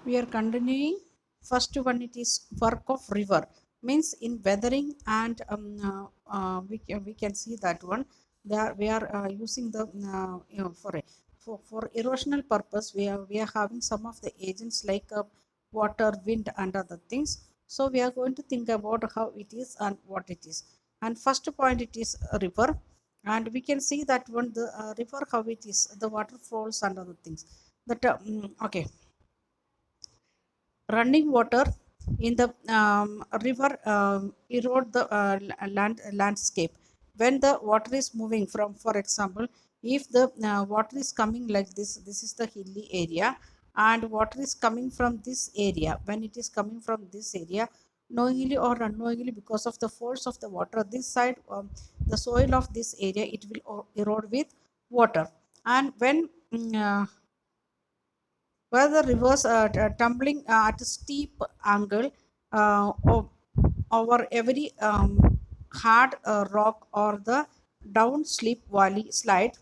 We are continuing. First one, it is work of river, means in weathering, and we can see that one. We are using the for erosional purpose. We are having some of the agents like water, wind, and other things. So we are going to think about how it is and what it is. And first point, it is a river, and we can see that one, the river, how it is, the waterfalls and other things. That okay, running water in the river erode the landscape when the water is moving from, for example, if the water is coming like this is the hilly area, and water is coming from this area. When it is coming from this area, knowingly or unknowingly, because of the force of the water, this side, the soil of this area, it will erode with water. And when where the rivers are tumbling at a steep angle over every hard rock or the down slip valley slide,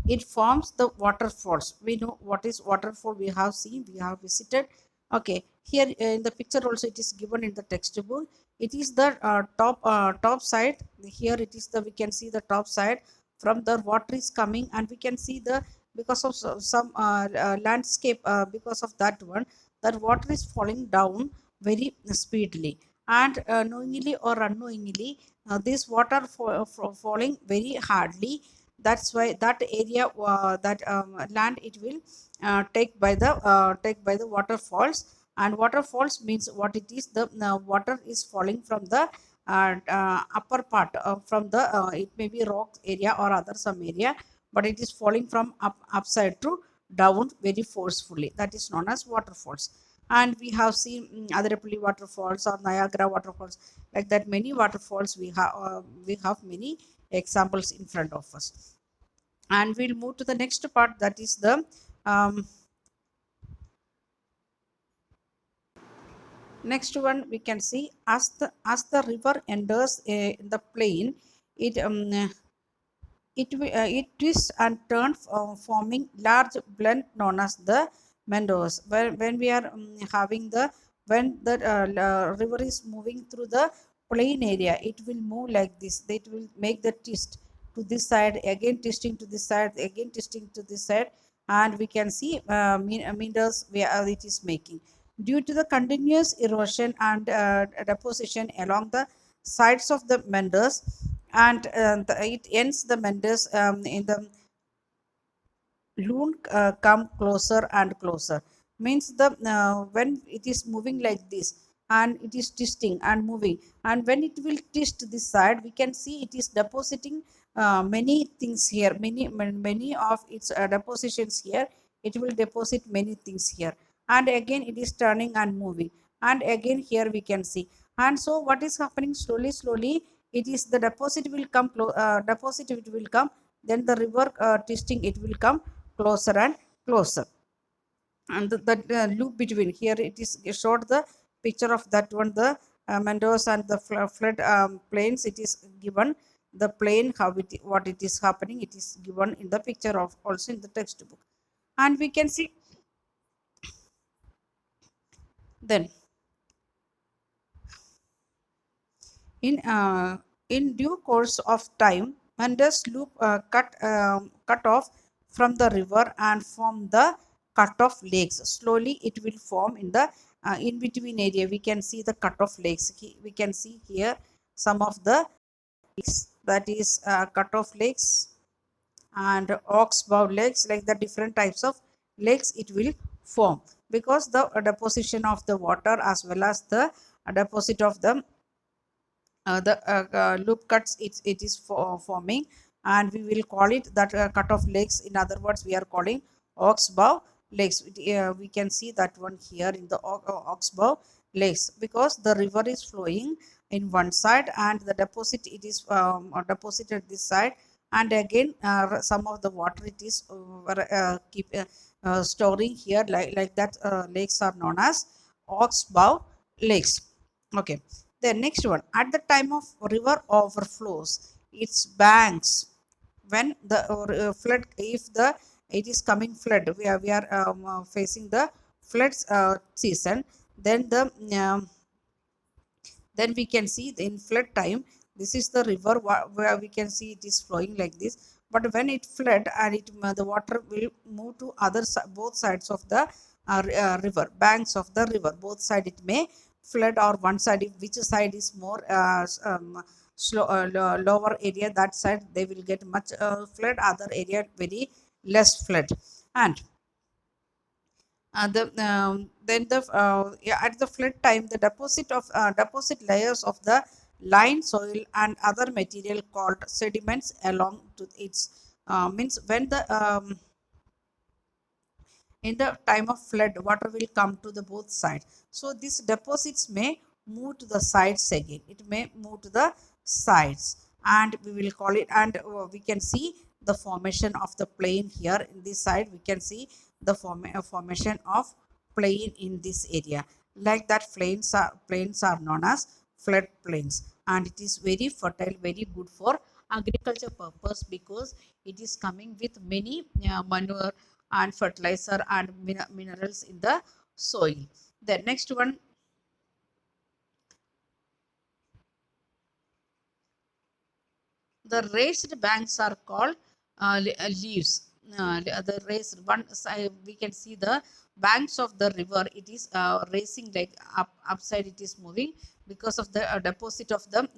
it forms the waterfalls. We know what is waterfall. We have seen, we have visited. Okay, here in the picture also it is given in the textbook. It is the top side. Here it is the, we can see the top side. From the water is coming, and we can see the, because of some landscape, because of that one, that water is falling down very speedily. And knowingly or unknowingly, this water falling very hardly. That's why that area, that land, it will take by the waterfalls. And waterfalls means what it is, the water is falling from the upper part, from the it may be rock area or other some area, but it is falling from upside to down very forcefully. That is known as waterfalls. And we have seen Adirapalli waterfalls or Niagara waterfalls, like that many waterfalls we have many examples in front of us. And we'll move to the next part, that is the um, next one. We can see, as the river enters in the plain, it it twists and turns, forming large blend known as the meadows. When we are having the, when the river is moving through the plain area, it will move like this. It will make the twist to this side, again twisting to this side, again twisting to this side. And we can see meanders where it is making, due to the continuous erosion and deposition along the sides of the meanders. And it ends the meanders in the loon come closer and closer. Means the when it is moving like this, and it is twisting and moving, and when it will twist this side, we can see it is depositing many things here, many of its depositions here. It will deposit many things here, and again it is turning and moving, and again here we can see. And so what is happening, slowly slowly, it is the deposit will come deposit, it will come, then the river twisting, it will come closer and closer. And that loop between, here it is showed the picture of that one, the meadows and the flood plains. It is given the plain, how what it is happening, it is given in the picture of also in the textbook. And we can see, then in in due course of time, Mendes loop cut off from the river and form the cut off lakes. Slowly it will form in the in between area. We can see the cut off lakes. We can see here some of the lakes, that is cut off lakes and oxbow lakes, like the different types of lakes it will form, because the deposition of the water as well as the deposit of the the loop cuts, it is forming. And we will call it that cut off lakes. In other words, we are calling oxbow lakes. We can see that one here in the oxbow lakes, because the river is flowing in one side, and the deposit, it is deposited this side. And again some of the water, it is keep storing here, like that. Lakes are known as oxbow lakes. Okay, the next one, at the time of river overflows its banks, when the flood, if the it is coming flood, we are facing the floods season, then the then we can see in flood time, this is the river where we can see it is flowing like this. But when it flood and it the water will move to both sides of the river banks of the river, both side it may flood, or one side, if which side is more lower area, that side they will get much flood, other area very less flood. And then yeah, at the flood time, the deposit layers of the line soil and other material called sediments along to its means when the in the time of flood, water will come to the both sides. So these deposits may move to the sides again, it may move to the sides, and we will call it, and we can see the formation of the plain here in this side. We can see the formation of plain in this area. Like that, plains are known as flood plains, and it is very fertile, very good for agriculture purpose, because it is coming with many manure and fertilizer and minerals in the soil. The next one, the raised banks are called leaves. The raised one side, we can see the banks of the river. It is racing like upside. It is moving because of the deposit of the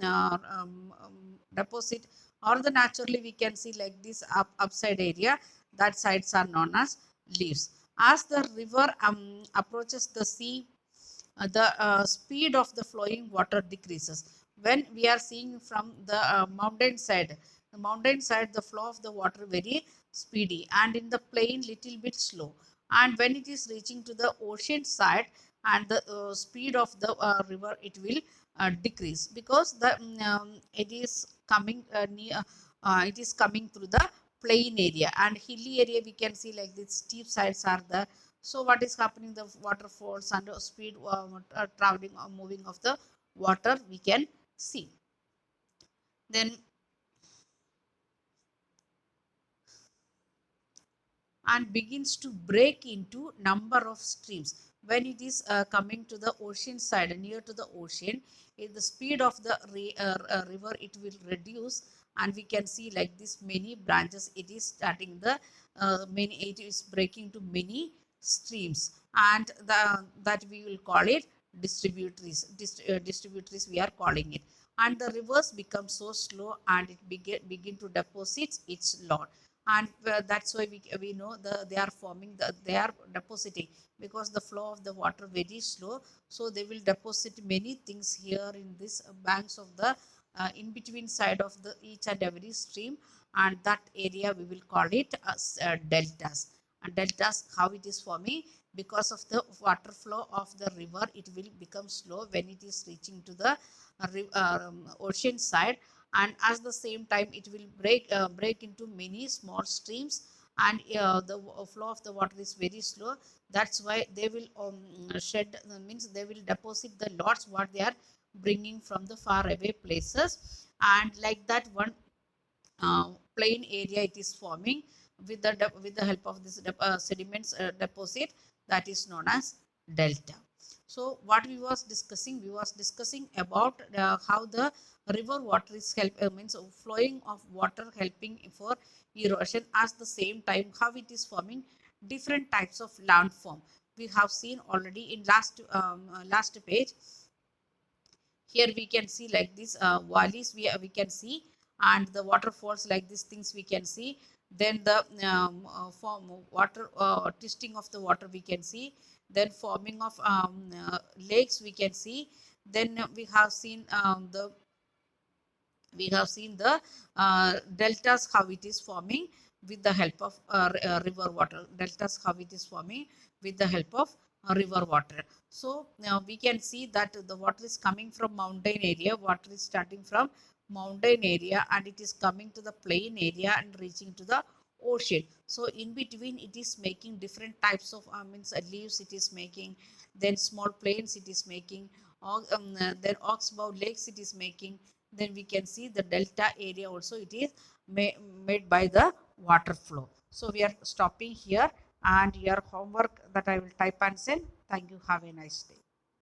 deposit, or the naturally we can see like this upside area. That sides are known as leaves. As the river approaches the sea, the speed of the flowing water decreases. When we are seeing from the mountain side, the flow of the water very speedy, and in the plain little bit slow. And when it is reaching to the ocean side, and the speed of the river, it will decrease, because it is coming near, it is coming through the plain area, and hilly area we can see like these steep sides are the. So what is happening, the waterfalls and speed traveling or moving of the water we can see. Then, and begins to break into number of streams. When it is coming to the ocean side, near to the ocean, if the speed of the river, it will reduce, and we can see like this many branches, it is starting the many, it is breaking to many streams, and that we will call it distributaries. Distributaries we are calling it. And the rivers become so slow, and it begin to deposit its load. And that's why we know they are forming they are depositing, because the flow of the water very slow, so they will deposit many things here in this banks of the in between side of the each and every stream, and that area we will call it as deltas. And deltas, how it is forming, because of the water flow of the river, it will become slow when it is reaching to the ocean side, and at the same time it will break into many small streams, and the flow of the water is very slow. That's why they will shed means they will deposit the lots what they are bringing from the far away places. And like that one plain area it is forming with the help of this sediments deposit, that is known as delta. So what we was discussing about how the river water is means flowing of water helping for erosion. At the same time, how it is forming different types of landform, we have seen already in last page. Here we can see like this valleys we can see, and the waterfalls like these things we can see. Then the form water twisting of the water we can see. Then forming of lakes we can see. Then we have seen the deltas, how it is forming with the help of river water. Deltas, how it is forming with the help of river water. So now we can see that the water is coming from mountain area, water is starting from mountain area, and it is coming to the plain area and reaching to the ocean. So in between it is making different types of means leaves it is making, then small plains it is making, then oxbow lakes it is making. Then we can see the delta area also, it is made by the water flow. So we are stopping here, and your homework that I will type and send. Thank you. Have a nice day.